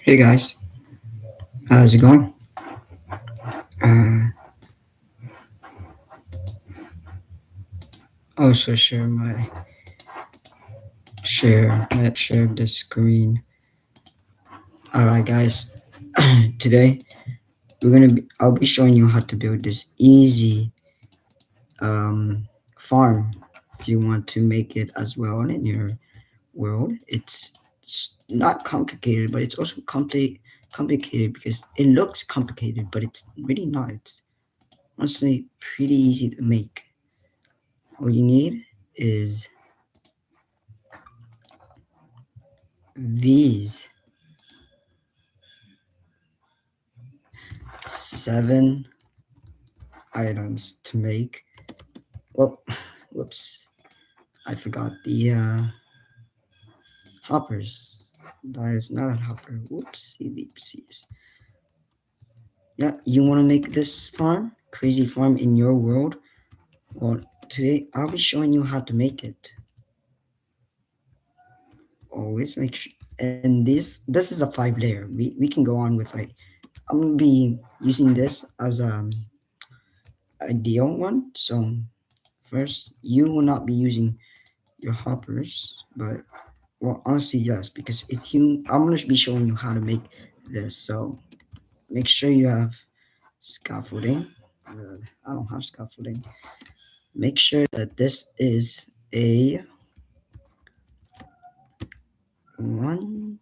Hey guys, how's it going? Uh, also share the screen. All right, guys. Today I'll be showing you how to build this easy farm. If you want to make it as well in your world, it's not complicated, but it's also complicated because it looks complicated, but it's really not. It's honestly pretty easy to make. All you need is these 7 items to make. Well, whoops, I forgot the hoppers. That is not a hopper. Whoopsie doopsies. Yeah, you want to make this farm, crazy farm in your world? Well, today I'll be showing you how to make it. Always make sure. And this is a 5 layer. We can go on with like I'm gonna be using this as a ideal one. So first, you will not be using your hoppers, but well, honestly, yes, because if you, I'm gonna be showing you how to make this. So make sure you have scaffolding. I don't have scaffolding. Make sure that this is a one,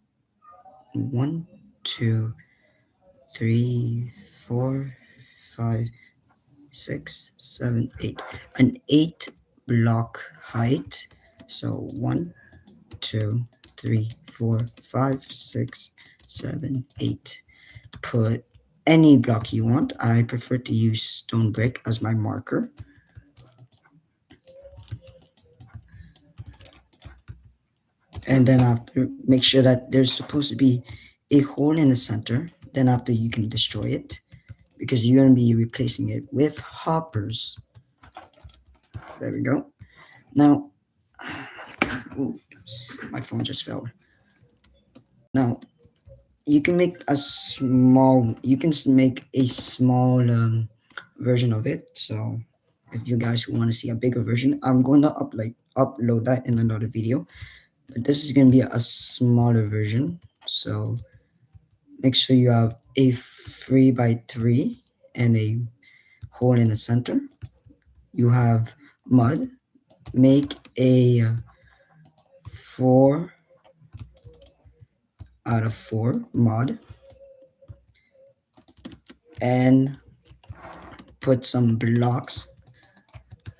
one, two, three, four, five, 6, 7, 8. An 8 block height. So 1, 2, 3, 4, 5, 6, 7, 8. Put any block you want. I prefer to use stone brick as my marker. And then after, make sure that there's supposed to be a hole in the center. Then after, you can destroy it because you're going to be replacing it with hoppers. There we go. Now, oops, my phone just fell. Now, you can make a small, you can make a small version of it. So if you guys want to see a bigger version, I'm going to upload that in another video. But this is going to be a smaller version. So make sure you have a 3 by 3 and a hole in the center. You have mud. Make a 4 out of 4 mud and put some blocks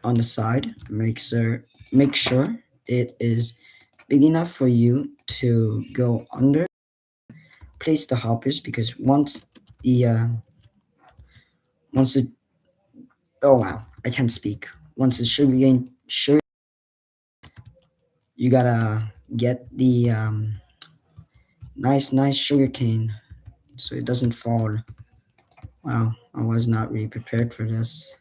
on the side. Make sure it is big enough for you to go under. Place the hoppers because once the oh wow, I can't speak. Once the sugar, you gotta get the nice sugar cane so it doesn't fall. Wow, I was not really prepared for this.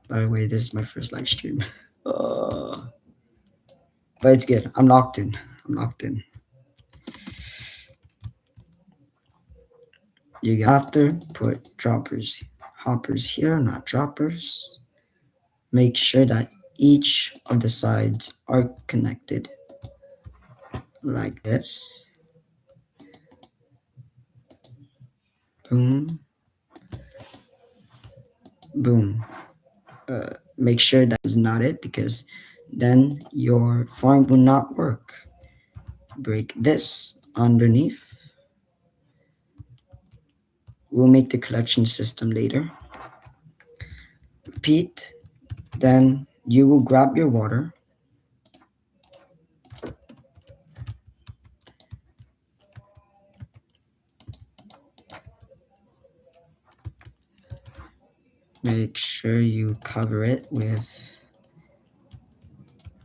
By the way, this is my first live stream. Uh, but it's good. I'm locked in. I'm locked in. You after put hoppers here, not droppers. Make sure that each of the sides are connected like this. Boom, boom. Make sure that is not it because then your farm will not work. Break this underneath. We'll make the collection system later. Repeat. Then you will grab your water. Make sure you cover it with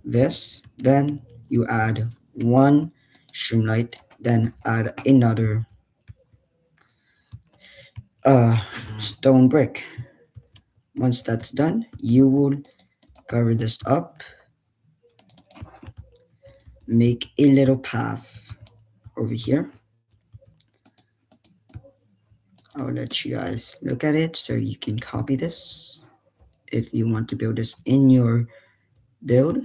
this. Then you add one streamlight. Then add another uh, stone brick. Once that's done, you will cover this up. Make a little path over here. I'll let you guys look at it so you can copy this. If you want to build this in your build,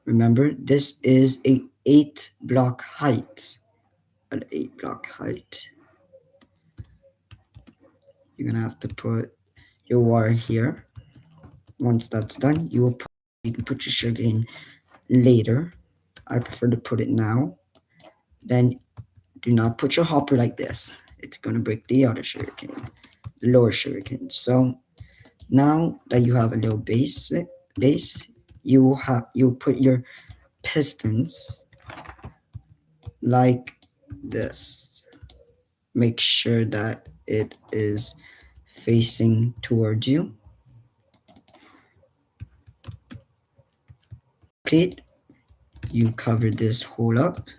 remember this is a 8 block height. An 8 block height. You're gonna have to put your wire here. Once that's done, you can put your sugar in later. I prefer to put it now. Then do not put your hopper like this. It's gonna break the other sugarcane, the lower sugarcane. So now that you have a little base, you put your pistons like this. Make sure that it is facing towards you. Complete. You cover this hole up,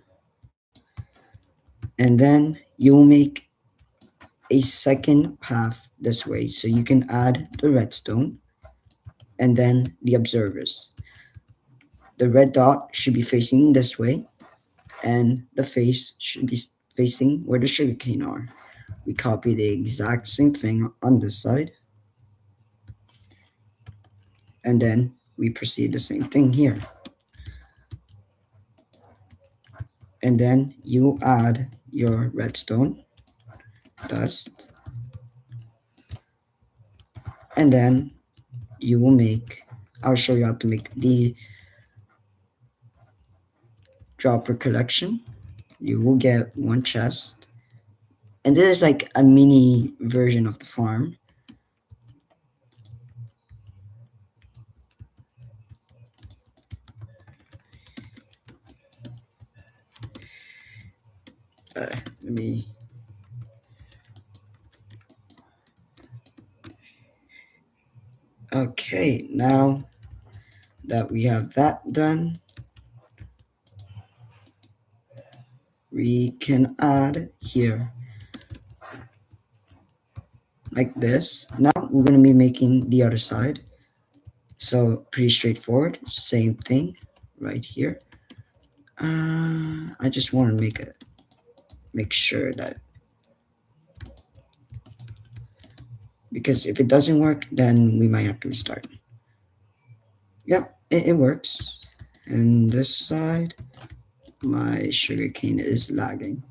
and then you'll make a second path this way, so you can add the redstone and then the observers. The red dot should be facing this way, and the face should be facing where the sugarcane are. We copy the exact same thing on this side, and then we proceed the same thing here. And then you add your redstone dust, and then you will make, I'll show you how to make the dropper collection. You will get one chest, and this is like a mini version of the farm. Let me Okay, now that we have that done, we can add here like this. Now we're going to be making the other side. So pretty straightforward. Same thing right here. I just want to make sure that, because if it doesn't work, then we might have to restart. Yep, it works. And this side, my sugarcane is lagging.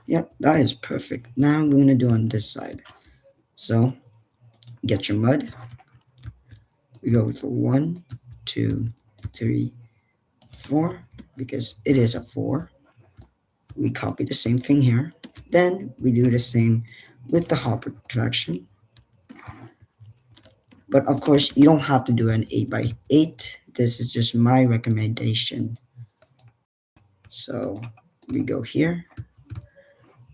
Yep, that is perfect. Now we're gonna do on this side. So get your mud. We go for 1, 2, 3, 4, because it is a 4. We copy the same thing here. Then we do the same with the hopper collection. But of course, you don't have to do an 8 by 8. This is just my recommendation. So we go here.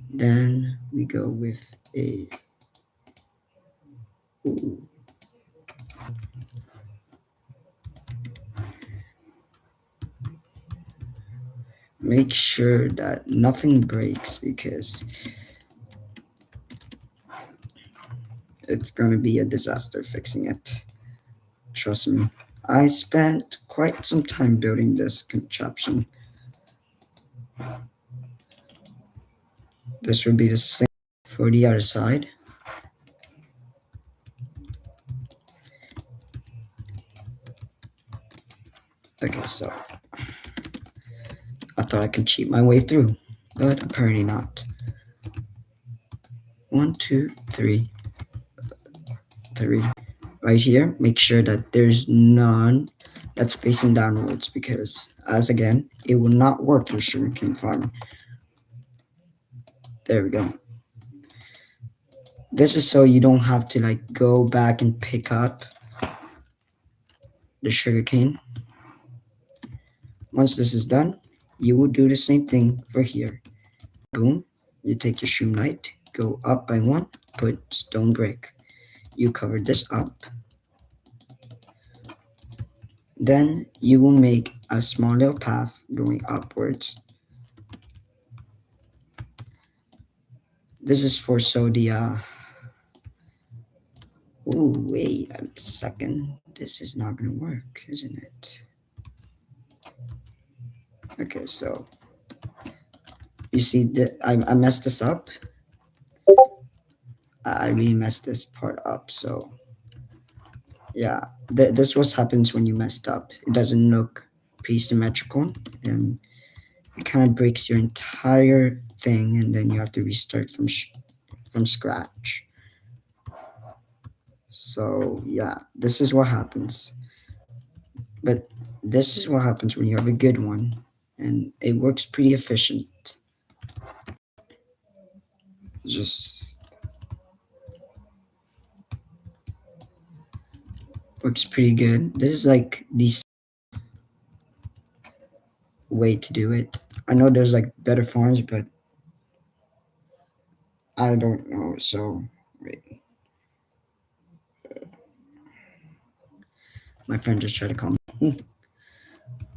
Then we go with a ooh. Make sure that nothing breaks, because it's gonna be a disaster fixing it. Trust me. I spent quite some time building this contraption. This would be the same for the other side. Okay, so I thought I could cheat my way through, but apparently not. 1, 2, 3, 3. Right here, make sure that there's none that's facing downwards, because as again, it will not work for sugarcane farming. There we go. This is so you don't have to like go back and pick up the sugarcane. Once this is done, you will do the same thing for here. Boom, you take your shroom light, go up by 1, put stone brick. You cover this up. Then you will make a small little path going upwards. This is for so the oh, wait a second. This is not gonna work, isn't it? Okay, so you see that I messed this up. I really messed this part up. So yeah, this what happens when you messed up. It doesn't look pretty symmetrical, and it kind of breaks your entire thing, and then you have to restart from scratch. So yeah, this is what happens. But this is what happens when you have a good one, and it works pretty efficient. Just works pretty good. This is like the way to do it. I know there's like better forms, but I don't know. So wait, my friend just tried to call me.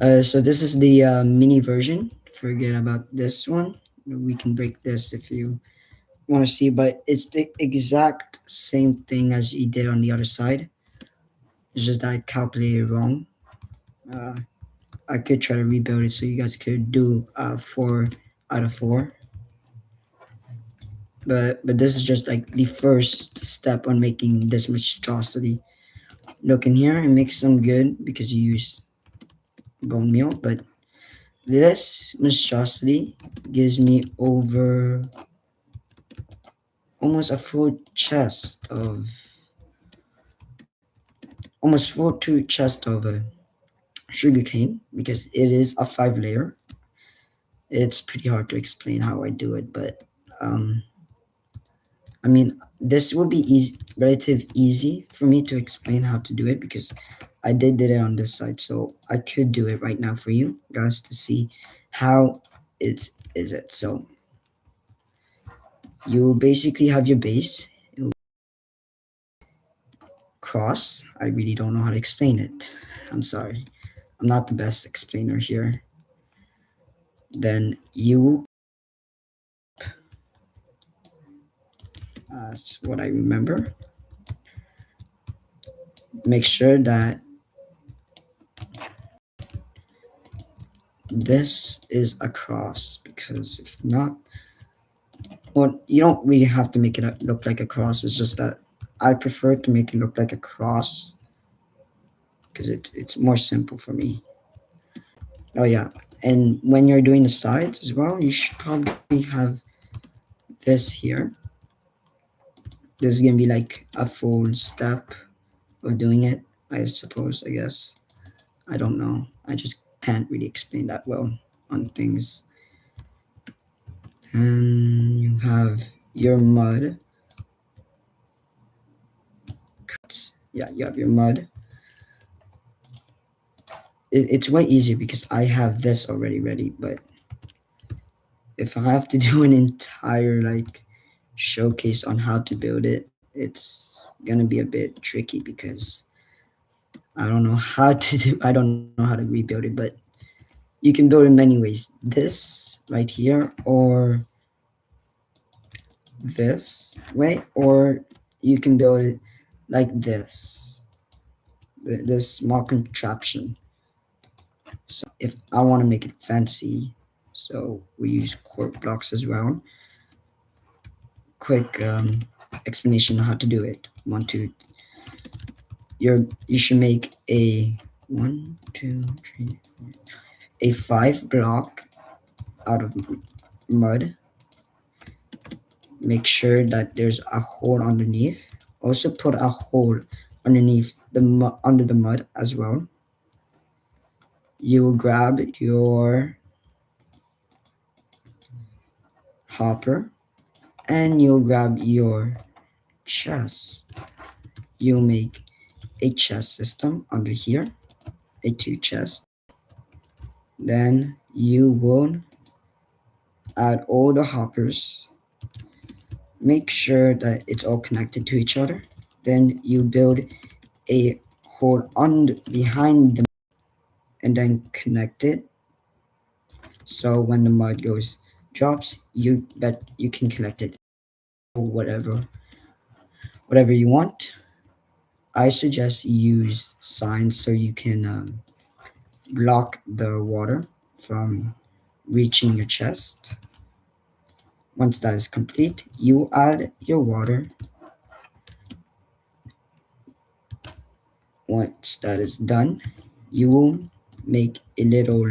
So this is the mini version. Forget about this one. We can break this if you want to see, but it's the exact same thing as you did on the other side. It's just that I calculated wrong. Uh, I could try to rebuild it so you guys could do 4 out of 4. But this is just like the first step on making this monstrosity. Look in here, it makes some good because you use bone meal, but this monstrosity gives me over almost a full chest of almost full two chest of sugar cane because it is a 5 layer. It's pretty hard to explain how I do it, but um, I mean, this will be easy, relative easy for me to explain how to do it because I did it on this side, so I could do it right now for you guys to see how it is it. So you basically have your base, you cross. I really don't know how to explain it. I'm sorry, I'm not the best explainer here. Then you, that's what I remember. Make sure that this is a cross because if not, well, you don't really have to make it look like a cross. It's just that I prefer to make it look like a cross because it's more simple for me. Oh yeah, and when you're doing the sides as well, you should probably have this here. This is gonna be like a full step of doing it, I suppose. I guess I don't know. I just can't really explain that well on things. And you have your mud. Yeah, you have your mud. It's way easier because I have this already ready. But if I have to do an entire like showcase on how to build it, it's gonna be a bit tricky because I don't know how to do. I don't know how to rebuild it, but you can build it many ways. This right here, or this way, or you can build it like this. This small contraption. So if I want to make it fancy, so we use cork blocks as well. Quick explanation on how to do it. One, two. You should make a 1, 2, 3, a 5 block out of mud. Make sure that there's a hole underneath. Also put a hole underneath under the mud as well. You will grab your hopper and you'll grab your chest. You'll make a chest system under here, a 2 chest. Then you will add all the hoppers. Make sure that it's all connected to each other. Then you build a hole on behind them and then connect it. So when the mud goes drops, you can collect it or whatever you want. I suggest you use signs so you can block the water from reaching your chest. Once that is complete, you add your water Once that is done, you will make a little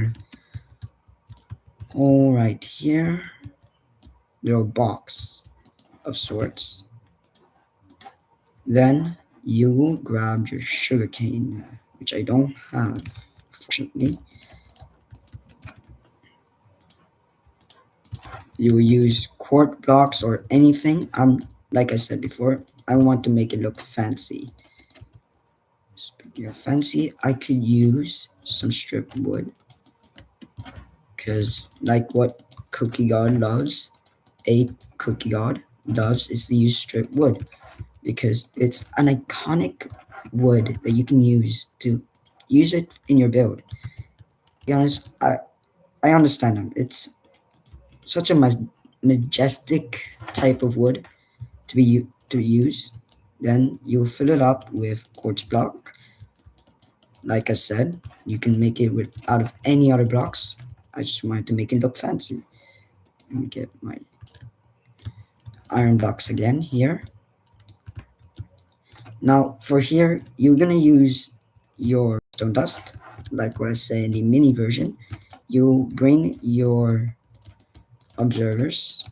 hole right here, little box of sorts. Then you will grab your sugarcane, which I don't have, fortunately. You will use quart blocks or anything. Like I said before, I want to make it look fancy. Speaking of fancy, I could use some strip wood because, like what Cookie God loves, a Cookie God loves is to use strip wood because it's an iconic wood that you can use it in your build. To be honest, I understand them. It's such a majestic type of wood to use. Then you fill it up with quartz block. Like I said, you can make it with out of any other blocks. I just wanted to make it look fancy. Let me get my iron blocks again here. Now for here, you're gonna use your stone dust, like what I say in the mini version. You bring your observers,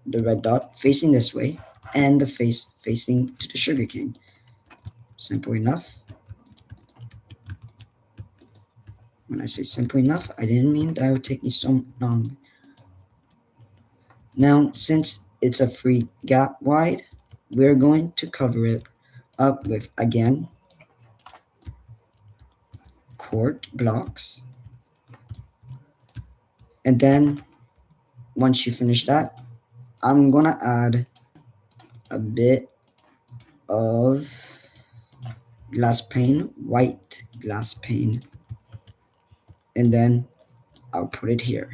the red dot facing this way, and the face facing to the sugarcane. Simple enough. When I say simple enough, I didn't mean that would take me so long. Now, since it's a free gap wide, we're going to cover it up with, again, quart blocks. And then once you finish that, I'm gonna add a bit of glass pane, white glass pane, and then I'll put it here.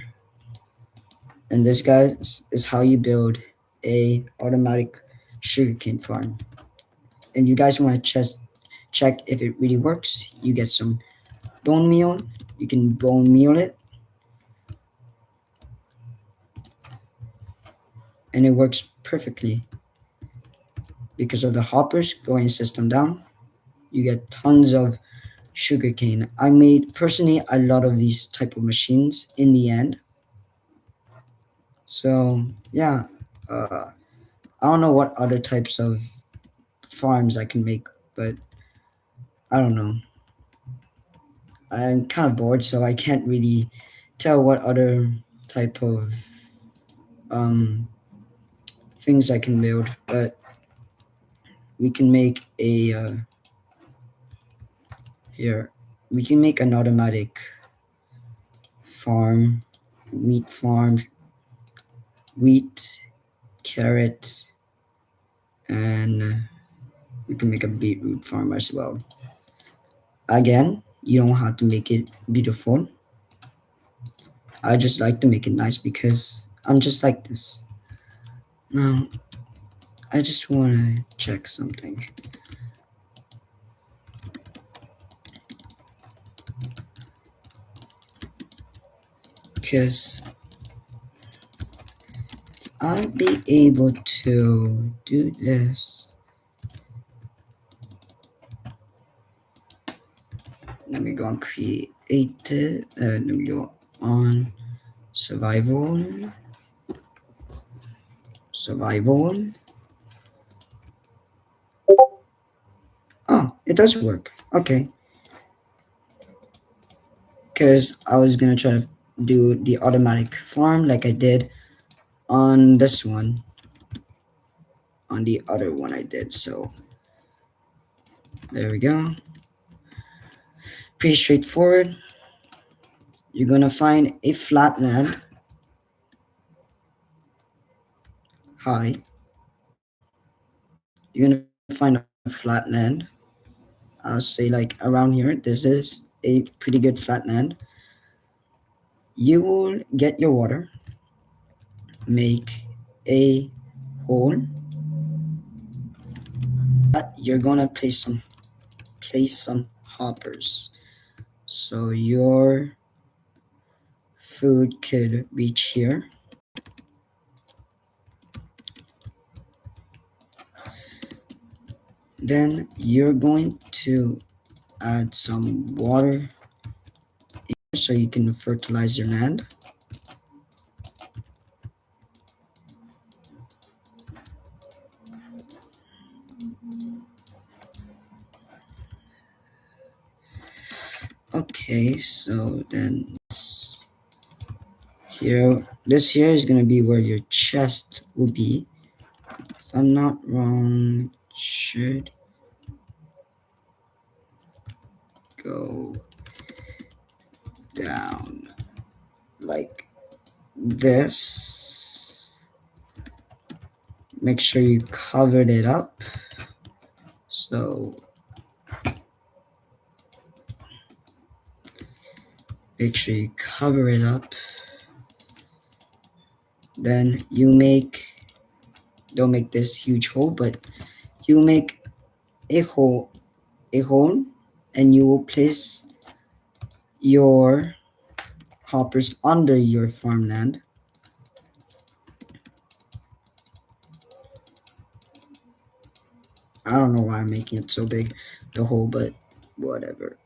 And this, guys, is how you build a automatic sugarcane farm. And you guys want to just check if it really works, you get some bone meal. You can bone meal it, and it works perfectly. Because of the hoppers going system down, you get tons of sugarcane. I made personally a lot of these type of machines in the end. So yeah, I don't know what other types of farms I can make, but I don't know. I'm kind of bored, so I can't really tell what other type of um, things I can build. But we can make a here. We can make an automatic farm, farm, wheat, carrot, and we can make a beetroot farm as well. Again, you don't have to make it beautiful. I just like to make it nice because I'm just like this. Now, I just want to check something. Because I'll be able to do this. Let me go on creative. Let me go on survival. Survival. Oh, it does work. Okay. Because I was gonna try to do the automatic farm like I did on this one, on the other one I did. So there we go. Pretty straightforward. You're gonna find a flat land. Hi. You're gonna find a flat land. I'll say like around here. This is a pretty good flat land. You will get your water, make a hole. You're gonna place some hoppers so your food could reach here. Then you're going to add some water so you can fertilize your land. Okay, so then here, this here is gonna be where your chest will be. If I'm not wrong, it should go down like this. Make sure you covered it up. So make sure you cover it up. Then you don't make this huge hole, but you make a hole, a hole, and you will place your hoppers under your farmland. I don't know why I'm making it so big, the hole, but whatever.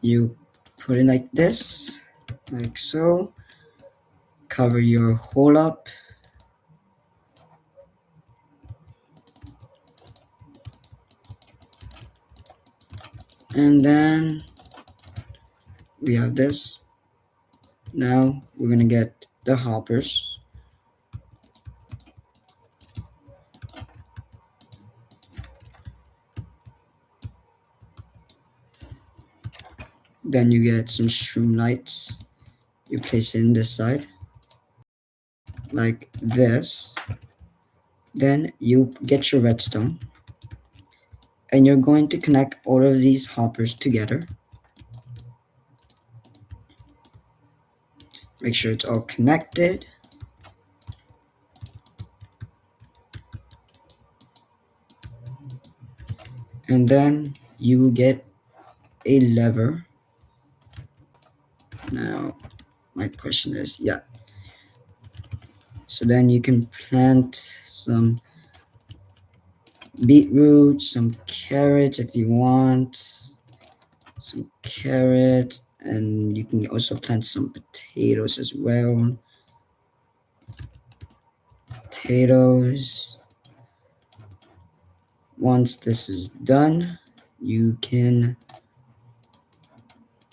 You put it like this, like so. Cover your hole up. And then we have this. Now we're gonna get the hoppers. Then you get some shroom lights. You place it in this side, like this. Then you get your redstone. And you're going to connect all of these hoppers together. Make sure it's all connected. And then you will get a lever. Now, my question is, yeah. So then you can plant some beetroot, some carrots if you want, some carrots, and you can also plant some potatoes as well. Potatoes. Once this is done, you can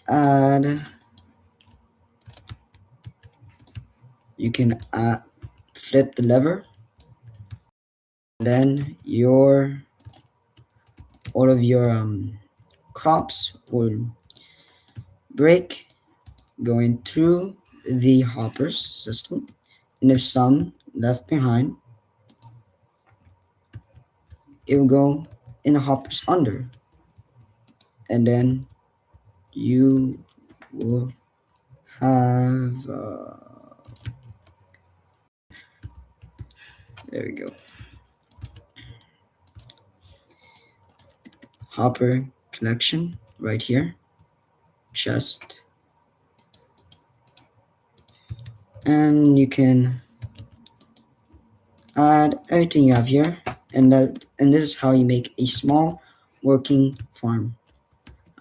add flip the lever, then all of your crops will break going through the hoppers system, and if some left behind, it will go in the hoppers under, and then you will have there we go, hopper collection right here, chest, and you can add everything you have here, and this is how you make a small working farm.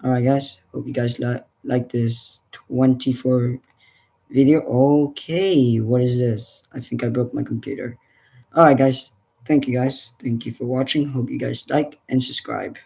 Alright guys, hope you guys like this 24 video. Okay, what is this? I think I broke my computer. Alright guys, thank you guys, thank you for watching. Hope you guys like and subscribe.